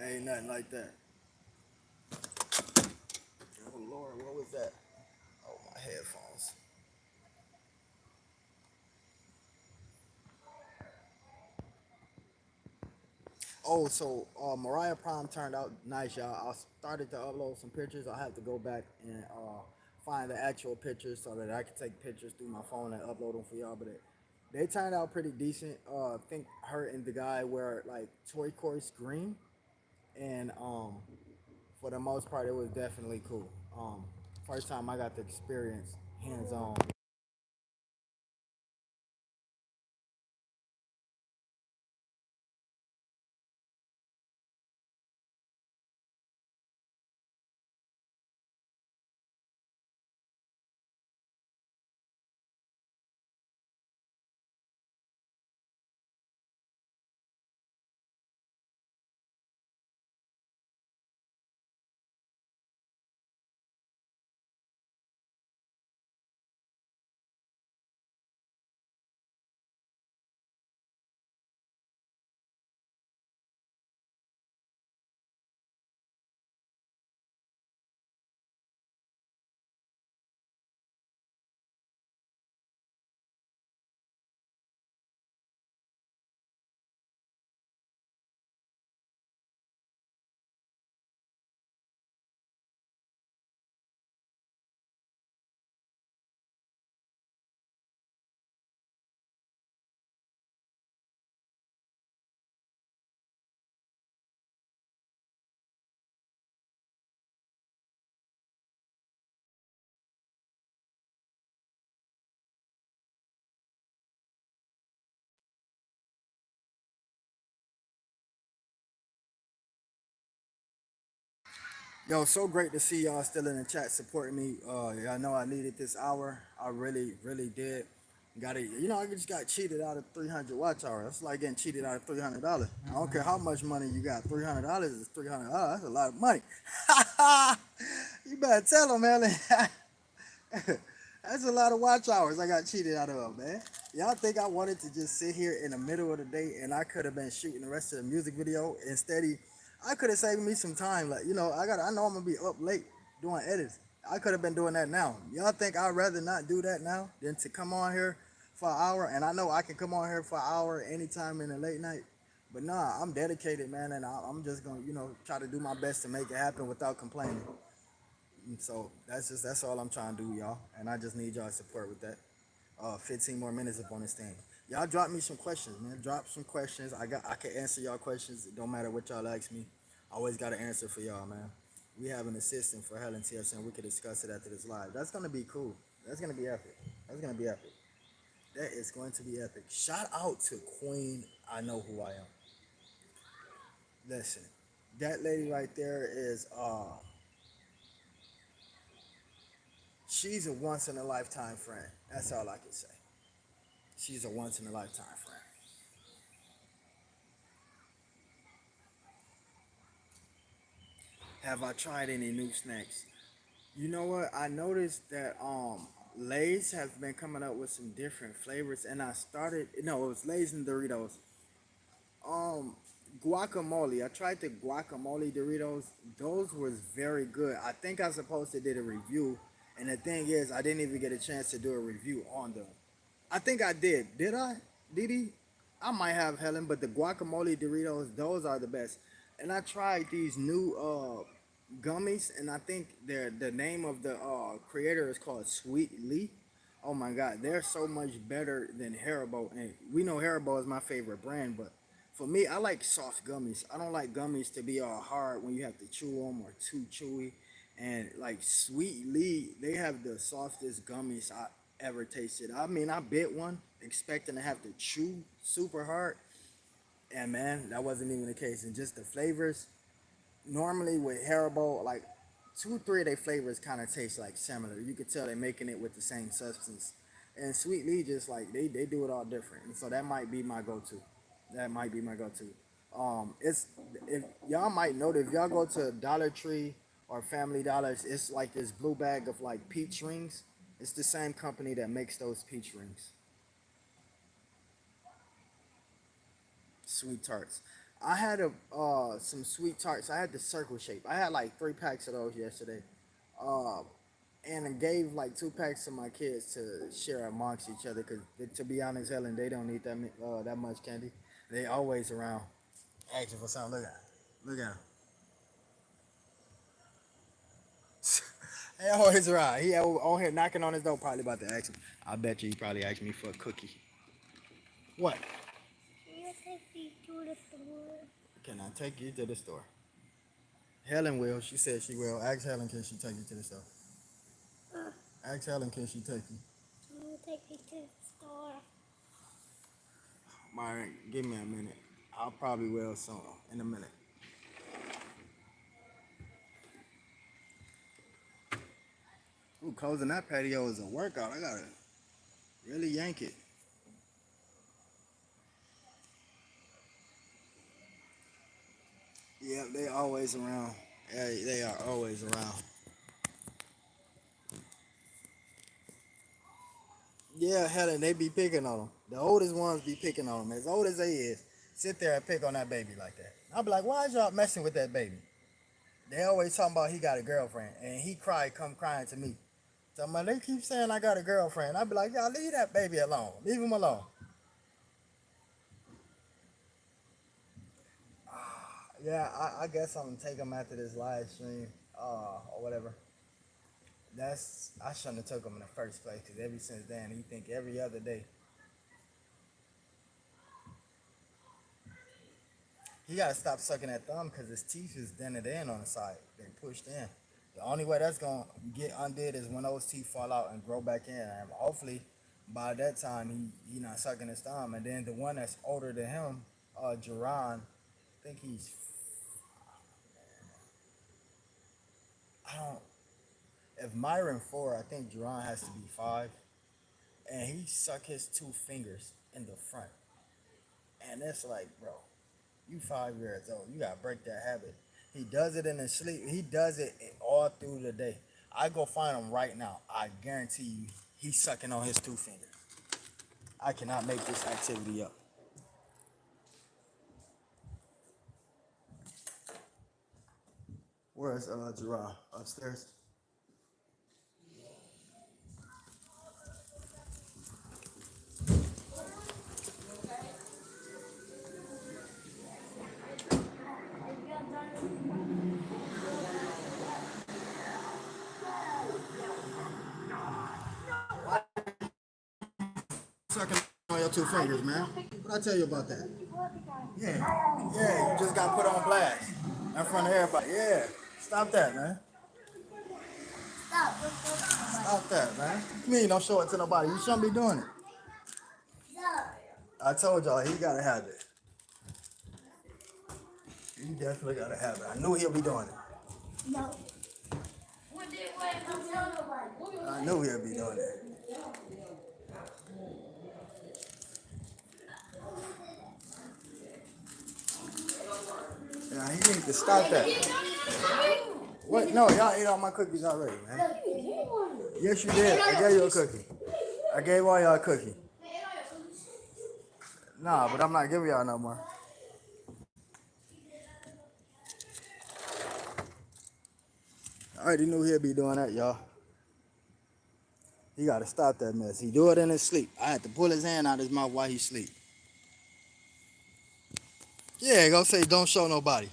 Ain't nothing like that. Oh Lord, what was that? Oh, my headphones. Oh, so Mariah Prime turned out nice, y'all. I started to upload some pictures. I have to go back and find the actual pictures so that I can take pictures through my phone and upload them for y'all. But they turned out pretty decent. I think her and the guy wear like turquoise green, and for the most part, it was definitely cool. First time I got to experience hands on. Yo, so great to see y'all still in the chat supporting me. Y'all know I needed this hour. I really, really did. Got it. I just got cheated out of 300 watch hours. It's like getting cheated out of $300. I don't care how much money you got. $300 is $300. That's a lot of money. You better tell them, man. That's a lot of watch hours I got cheated out of, man. Y'all think I wanted to just sit here in the middle of the day and I could have been shooting the rest of the music video instead? I could have saved me some time. Like, I know I'm gonna be up late doing edits. I could have been doing that now. Y'all think I'd rather not do that now than to come on here for an hour? And I know I can come on here for an hour anytime in the late night. But nah, I'm dedicated, man, and I'm just gonna, try to do my best to make it happen without complaining. And so that's all I'm trying to do, y'all. And I just need y'all support with that. 15 more minutes up on this thing. Y'all drop me some questions, man. Drop some questions. I can answer y'all questions. It don't matter what y'all ask me. I always got an answer for y'all, man. We have an assistant for Helen TSM. We could discuss it after this live. That's gonna be cool. That's gonna be epic. That's gonna be epic. That is going to be epic. Shout out to Queen. I know who I am. Listen, that lady right there is she's a once in a lifetime friend. That's all I can say. She's a once in a lifetime friend. Have I tried any new snacks? You know what? I noticed that Lay's has been coming up with some different flavors, and I started. No, it was Lay's and Doritos. Um, guacamole. I tried the guacamole Doritos. Those was very good. I think I supposed to did a review, and the thing is, I didn't even get a chance to do a review on them. I think I did. Did I? Did he? I might have Helen, but the guacamole Doritos, those are the best. And I tried these new gummies, and I think the name of the creator is called Sweet Lee. Oh my God, they're so much better than Haribo, and we know Haribo is my favorite brand, but for me, I like soft gummies. I don't like gummies to be all hard when you have to chew them or too chewy. And like Sweet Lee, they have the softest gummies I ever tasted. I mean, I bit one expecting to have to chew super hard, and man, that wasn't even the case. And just the flavors, normally with Haribo, like two, three of their flavors kind of taste like similar. You could tell they're making it with the same substance. And Sweet Lee just like they do it all different. And so that might be my go-to. That might be my go-to. It's if y'all might know that if y'all go to Dollar Tree or Family Dollars, it's like this blue bag of like peach rings. It's the same company that makes those peach rings. Sweet tarts. I had a some sweet tarts. I had the circle shape. I had like 3 packs of those yesterday. Uh, and I gave like 2 packs to my kids to share amongst each other. Cause to be honest, Helen, they don't eat that much candy. They always around asking for something. Look at him. He always around. He on here knocking on his door, probably about to ask me. I bet you he probably asked me for a cookie. What? Can you take me to the store? Can I take you to the store? Helen will. She said she will. Ask Helen, can she take you to the store? Ask Helen, can she take you? Can you take me to the store? Myron, give me a minute. I probably will soon. In a minute. Ooh, closing that patio is a workout. I gotta really yank it. Yeah, they always around. Yeah, they are always around. Yeah, Helen, they be picking on them. The oldest ones be picking on them. As old as they is, sit there and pick on that baby like that. I'll be like, why is y'all messing with that baby? They always talking about he got a girlfriend, and he cried, come crying to me. So my they keep saying I got a girlfriend. I'll be like, y'all leave that baby alone. Leave him alone. Yeah, I guess I'm gonna take him after this live stream, or whatever. I shouldn't have took him in the first place because ever since then he think every other day he gotta stop sucking that thumb because his teeth is dented in on the side. They pushed in. The only way that's gonna get undid is when those teeth fall out and grow back in. And hopefully by that time he not sucking his thumb. And then the one that's older than him, Jerron, I think he's I don't if Myron 4, I think Jerron has to be 5. And he suck his 2 fingers in the front. And it's like, bro, you 5 years old. You gotta break that habit. He does it in his sleep. He does it all through the day. I go find him right now. I guarantee you, he's sucking on his 2 fingers. I cannot make this activity up. Where's Gerard? Upstairs. Sucking on your 2 fingers, man. What I tell you about that? Yeah, yeah. You just got put on blast in front of everybody. Yeah, stop that, man. Stop that, man. What you mean don't show it to nobody? You shouldn't be doing it. I told y'all he gotta have it. He definitely gotta have it. I knew he'll be doing it. I knew he'll be doing it. Yeah, he needs to stop that. What? No, y'all ate all my cookies already, man. Yes, you did. I gave you a cookie. I gave all y'all a cookie. Nah, but I'm not giving y'all no more. I already knew he'd be doing that, y'all. He gotta stop that mess. He do it in his sleep. I had to pull his hand out his mouth while he sleep. Yeah, go say don't show nobody.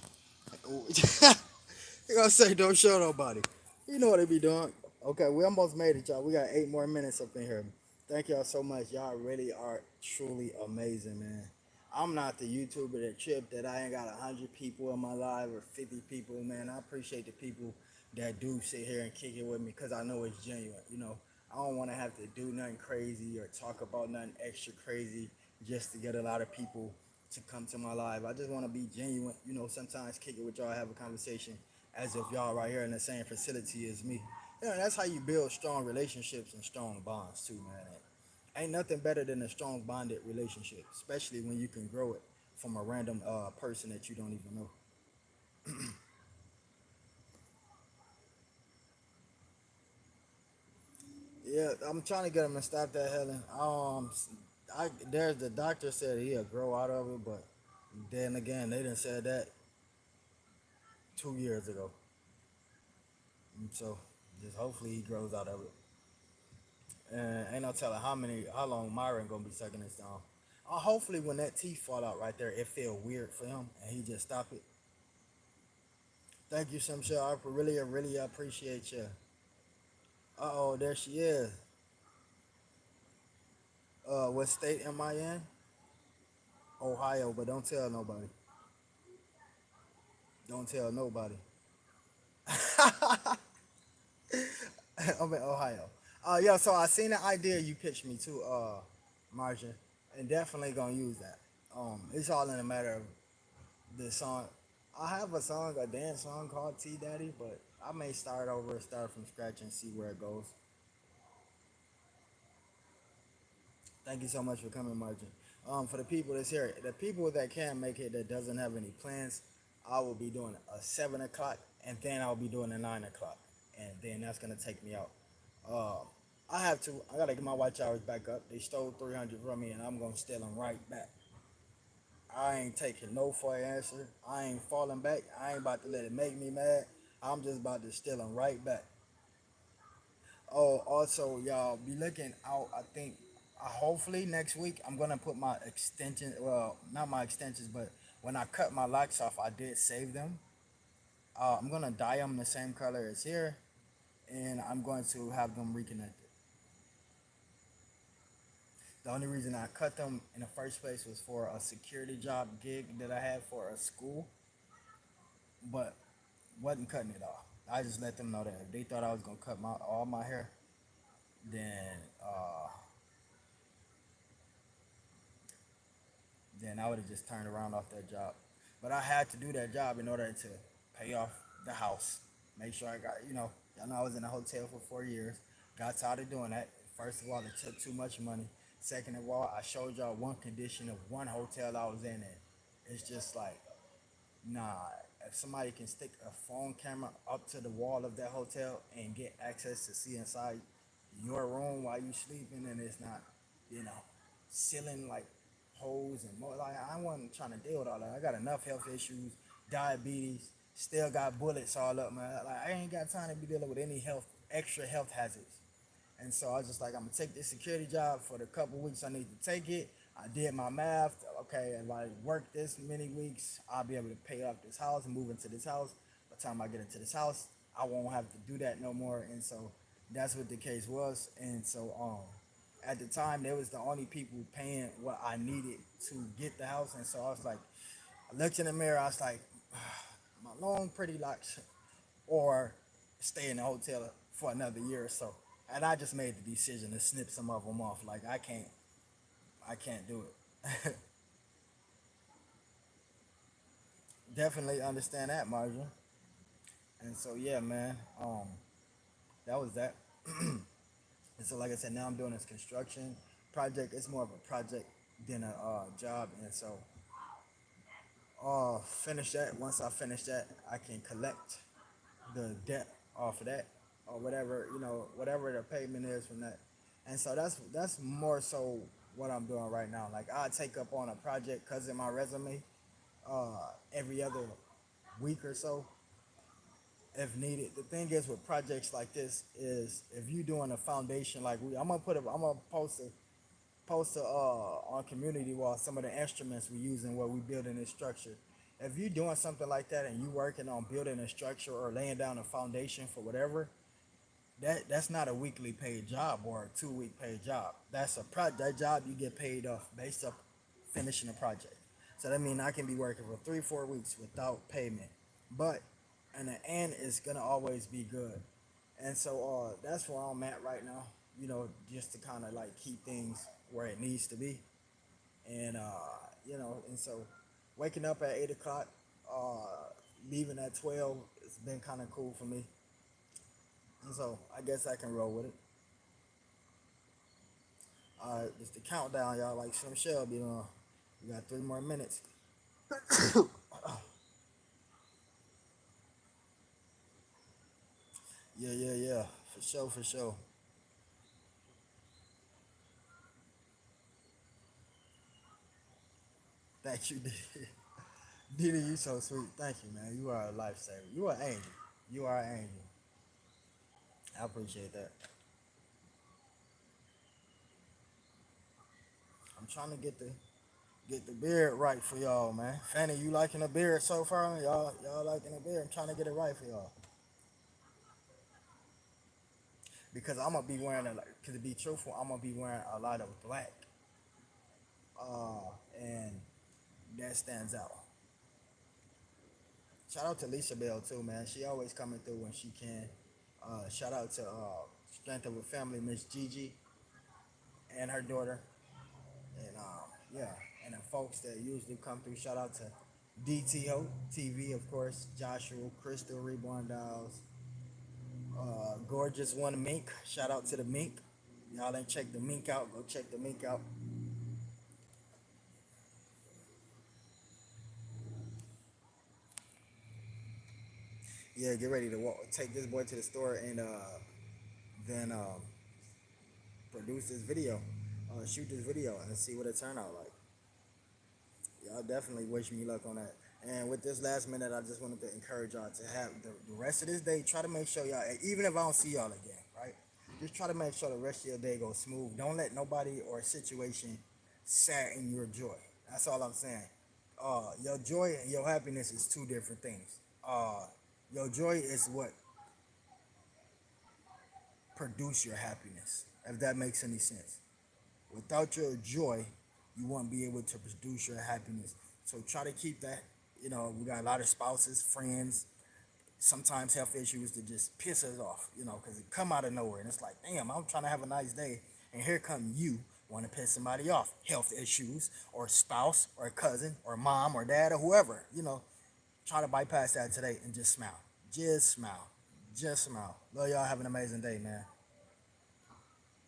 He gonna say don't show nobody. You know what they be doing. Okay, we almost made it, y'all. We got 8 more minutes up in here. Thank y'all so much. Y'all really are truly amazing, man. I'm not the YouTuber that tripped that I ain't got 100 people in my live or 50 people, man. I appreciate the people that do sit here and kick it with me because I know it's genuine. I don't want to have to do nothing crazy or talk about nothing extra crazy just to get a lot of people to come to my live. I just want to be genuine. Sometimes kick it with y'all, have a conversation as if y'all right here in the same facility as me. That's how you build strong relationships and strong bonds too, man. Ain't nothing better than a strong bonded relationship, especially when you can grow it from a random person that you don't even know. Yeah, I'm trying to get him to stop that, Helen. There's the doctor said he'll grow out of it, but then again, they didn't say that 2 years ago. So just hopefully he grows out of it. And ain't no telling how long Myron gonna be sucking this down. Hopefully when that teeth fall out right there, it feel weird for him and he just stop it. Thank you, Simshell. I really appreciate you. Oh, there she is. What state am I in? Ohio, but don't tell nobody. Don't tell nobody. I'm in Ohio. Yeah, so I seen the idea you pitched me to, Margin, and definitely gonna use that. It's all in a matter of the song. I have a song, a dance song called T Daddy, but I may start over, start from scratch, and see where it goes. Thank you so much for coming, Margin. For the people that's here, the people that can't make it, that doesn't have any plans, I will be doing a 7 o'clock, and then I'll be doing a 9 o'clock, and then that's gonna take me out. Uh, I have to. I gotta get my watch hours back up. They stole 300 from me, and I'm gonna steal them right back. I ain't taking no for an answer. I ain't falling back. I ain't about to let it make me mad. I'm just about to steal them right back. Oh, also, y'all be looking out. I think, hopefully next week, I'm gonna put my extension. Well, not my extensions, but when I cut my locks off, I did save them. I'm gonna dye them the same color as here, and I'm going to have them reconnected. The only reason I cut them in the first place was for a security job gig that I had for a school, but wasn't cutting it off. I just let them know that if they thought I was gonna cut my all my hair, then then I would have just turned around off that job. But I had to do that job in order to pay off the house. Make sure I got, y'all know I was in a hotel for 4 years. Got tired of doing that. First of all, it took too much money. Second of all, I showed y'all one condition of one hotel I was in, and it's just like, nah, if somebody can stick a phone camera up to the wall of that hotel and get access to see inside your room while you sleeping, and it's not, you know, ceiling like holes and more, like I wasn't trying to deal with all that. I got enough health issues, diabetes, still got bullets all up, man. Like I ain't got time to be dealing with any extra health hazards. And so I was just like, I'm gonna take this security job for the couple weeks I need to take it. I did my math. Okay, if I work this many weeks, I'll be able to pay off this house and move into this house. By the time I get into this house, I won't have to do that no more. And so that's what the case was. And so at the time, they was the only people paying what I needed to get the house. And so I was like, I looked in the mirror. I was like, my long pretty locks, or stay in the hotel for another year or so. And I just made the decision to snip some of them off. Like I can't do it. Definitely understand that, Marjorie. And so yeah, man, that was that. And so like I said, now I'm doing this construction project. It's more of a project than a job. And so finish that. Once I finish that, I can collect the debt off of that, or whatever, whatever the payment is from that. And so that's more so what I'm doing right now. Like I take up on a project because in my resume, every other week or so, if needed. The thing is with projects like this is if you doing a foundation like I'm gonna post on community wall some of the instruments we using where we building this structure. If you doing something like that and you working on building a structure or laying down a foundation for whatever, that's not a weekly paid job or a 2 week paid job. That's a project. That job you get paid off based up finishing a project. So that means I can be working for 3 4 weeks without payment, but in the end it's gonna always be good. And so that's where I'm at right now. Just to kind of like keep things where it needs to be, and and so waking up at 8 o'clock, leaving at 12, it's been kind of cool for me. And so I guess I can roll with it. It's the countdown, y'all. Like Slim Shelby, we got 3 more minutes. Yeah, yeah, yeah. For sure, for sure. Thank you, Didi. Didi, you so sweet. Thank you, man. You are a lifesaver. You are an angel. You are an angel. I appreciate that. I'm trying to get the beard right for y'all, man. Fanny, you liking the beard so far? Y'all liking the beard? I'm trying to get it right for y'all because I'm gonna be wearing to be truthful, I'm gonna be wearing a lot of black, and that stands out. Shout out to Lisa Bell too, man. She always coming through when she can. Shout out to Strength of a Family, Miss Gigi and her daughter, and yeah, and the folks that usually come through. Shout out to DTO TV, of course, Joshua, Crystal, Reborn Dolls, Gorgeous One Mink. Shout out to the Mink. Y'all ain't check the Mink out. Go check the Mink out. Yeah, get ready to take this boy to the store and then produce this video, shoot this video, and see what it turn out like. Y'all definitely wish me luck on that. And with this last minute, I just wanted to encourage y'all to have the rest of this day. Try to make sure y'all, even if I don't see y'all again, right? Just try to make sure the rest of your day goes smooth. Don't let nobody or situation sadden your joy. That's all I'm saying. Your joy and your happiness is two different things. Uh, your joy is what produce your happiness, if that makes any sense. Without your joy, you won't be able to produce your happiness. So try to keep that. We got a lot of spouses, friends, sometimes health issues that just piss us off, because it come out of nowhere. And it's like, damn, I'm trying to have a nice day. And here come you want to piss somebody off. Health issues or spouse or cousin or mom or dad or whoever, try to bypass that today and just smile. Just smile. Just smile. Love y'all. Have an amazing day, man.